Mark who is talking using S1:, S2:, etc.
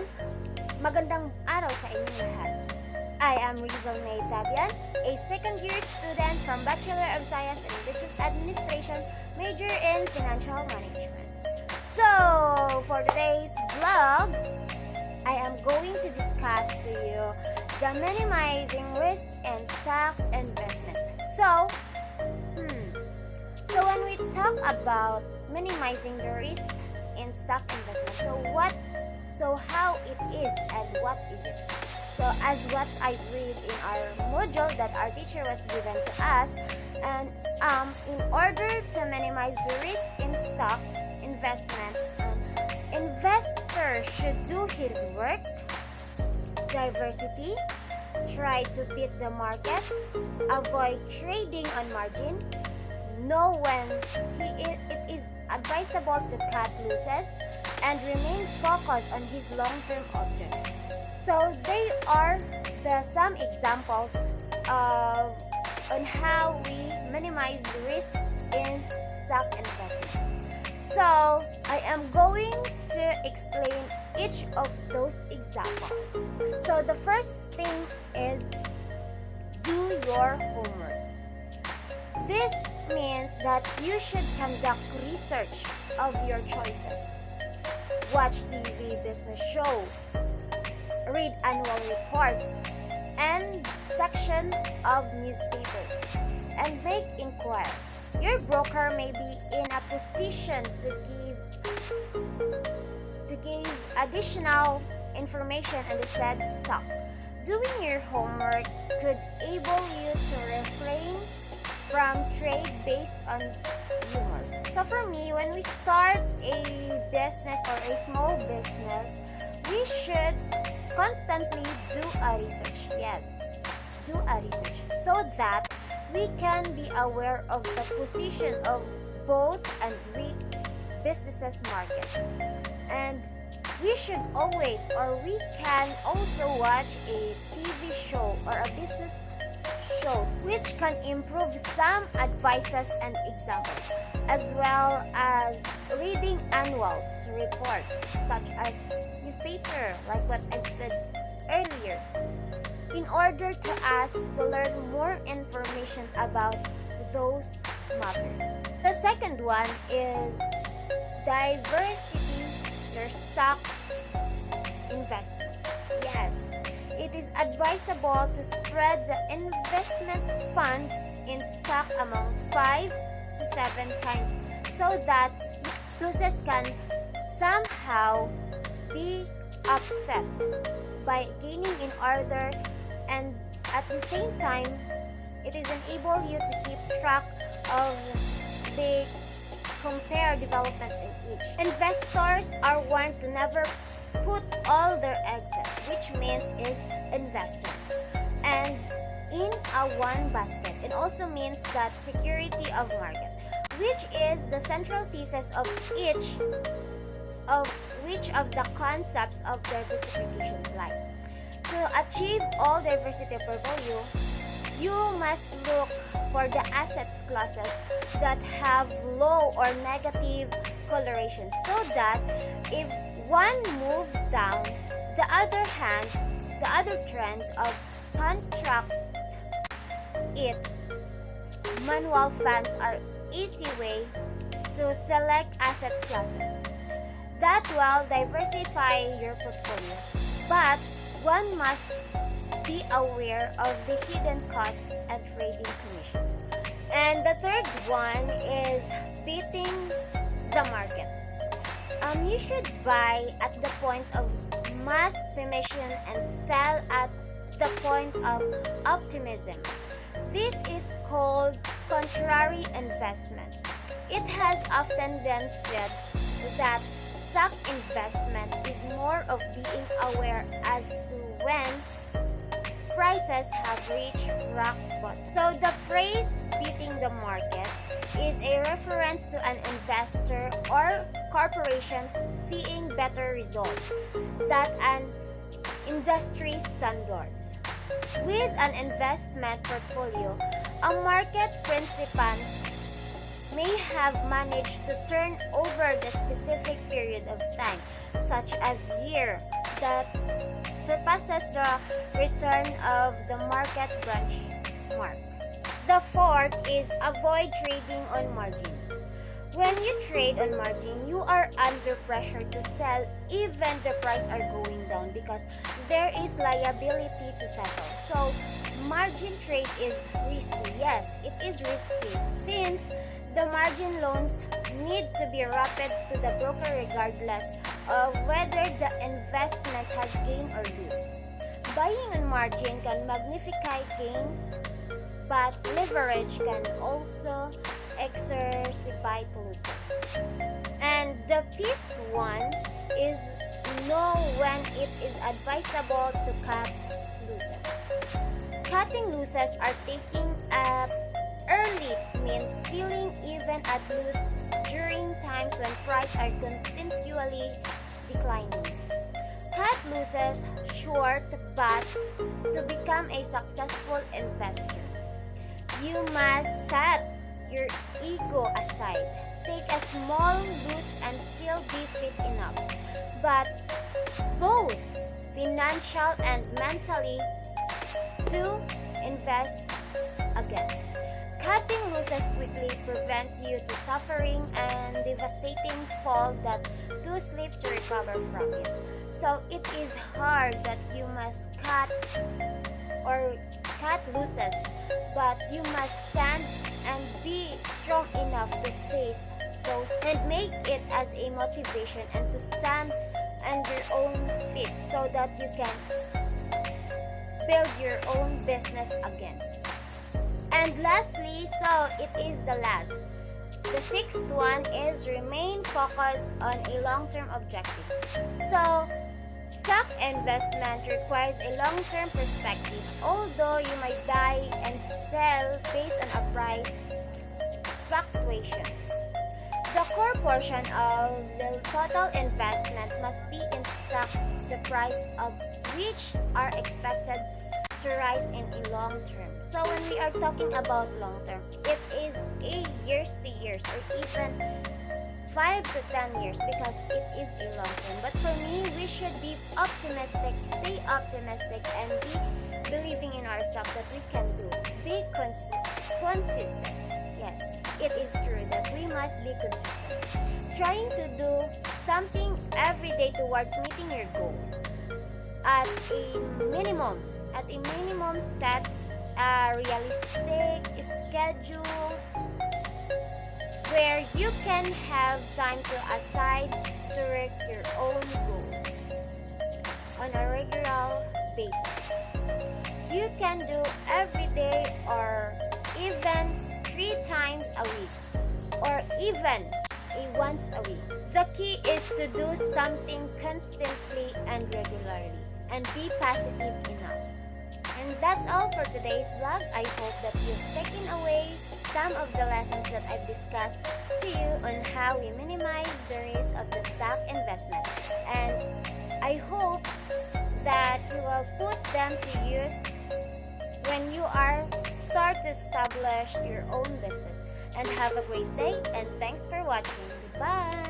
S1: everyone! Magandang araw sa inyong lahat. I am Rizal May Tabian, a second-year student from Bachelor of Science in Business Administration, major in Financial Management. So, for today's vlog, I am going to discuss to you the minimizing risk in stock investment. So when we talk about minimizing the risk in stock investment, so how it is and what is it? So as what I read in our module that our teacher was given to us, and in order to minimize the risk in stock investment, investor should do his work, diversity, try to beat the market, avoid trading on margin, know when it is advisable to cut losses, and remain focused on his long-term objective. So they are some examples on how we minimize the risk in stock investment. So I am going to explain each of those examples. So the first thing is do your homework. This means that you should conduct research of your choices. Watch TV business show, read annual reports and section of newspapers, and make inquiries. Your broker may be in a position to give additional information on the said stock. Doing your homework could enable you to refrain from trade based on rumors. So for me, when we start a business or a small business, we should constantly do a research. Yes, do a research so that we can be aware of the position of both and weak businesses market. And we should always, or we can also watch a TV show or a business show which can improve some advices and examples, as well as reading annual reports such as newspaper, like what I said earlier, in order to us to learn more information about those matters. The second one is diversity your stock investment. Yes, it is advisable to spread the investment funds in stock among 5 to 7 kinds so that losses can somehow be offset by gaining in order, and at the same time it is enable you to keep track of the compare development in each. Investors are warned to never put all their eggs, which means is investor, and in a one basket. It also means that security of market, which is the central thesis of each of the concepts of diversification lie. To achieve all diversity of portfolio, you must look for the assets classes that have low or negative coloration, so that if one move down, the other trend of contract it. Manual funds are easy way to select assets classes that will diversify your portfolio, but one must be aware of the hidden costs and trading commissions. And the third one is beating the market. You should buy at the point of mass permission and sell at the point of optimism. This is called contrary investment. It has often been said that stock investment is more of being aware as to when prices have reached rock bottom. So the phrase beating the market is a reference to an investor or corporation seeing better results than an industry standards. With an investment portfolio, a market participants may have managed to turn over the specific period of time, such as year, that surpasses the return of the market benchmark. The fourth is avoid trading on margin. When you trade on margin, you are under pressure to sell even the price are going down because there is liability to settle. So, margin trade is risky. Yes, it is risky since the margin loans need to be routed to the broker regardless of whether the investment has gain or lose. Buying on margin can magnify gains, but leverage can also exacerbate losses. And the fifth one is know when it is advisable to cut losses. Cutting losses are taking up early means selling even at loss during times when prices are continually declining. Cut losses short but to become a successful investor, you must set your ego aside. Take a small loss and still be fit enough, but both financial and mentally to invest again. Cutting losses quickly prevents you to suffering and devastating fall that too sleep to recover from it. So it is hard that you must cut losses, but you must stand and be strong enough to face those and make it as a motivation and to stand on your own feet so that you can build your own business again. And lastly, so it is the last. The sixth one is remain focused on a long-term objective. So, stock investment requires a long-term perspective. Although you might buy and sell based on a price fluctuation, the core portion of the total investment must be in stock, the price of which are expected to rise in a long term. So when we are talking about long term, it is a years to years or even 5 to 10 years because it is a long term. But for me, we should be optimistic, stay optimistic, and be believing in ourselves that we can do. Be consistent. Yes, it is true that we must be consistent. Trying to do something every day towards meeting your goal. At a minimum, set realistic schedules where you can have time to aside to reach your own goal on a regular basis. You can do every day or even 3 times a week or even once a week. The key is to do something constantly and regularly and be positive enough. And that's all for today's vlog. I hope that you've taken away some of the lessons that I've discussed to you on how we minimize the risk of the stock investment. And I hope that you will put them to use when you are start to establish your own business. And have a great day and thanks for watching. Goodbye!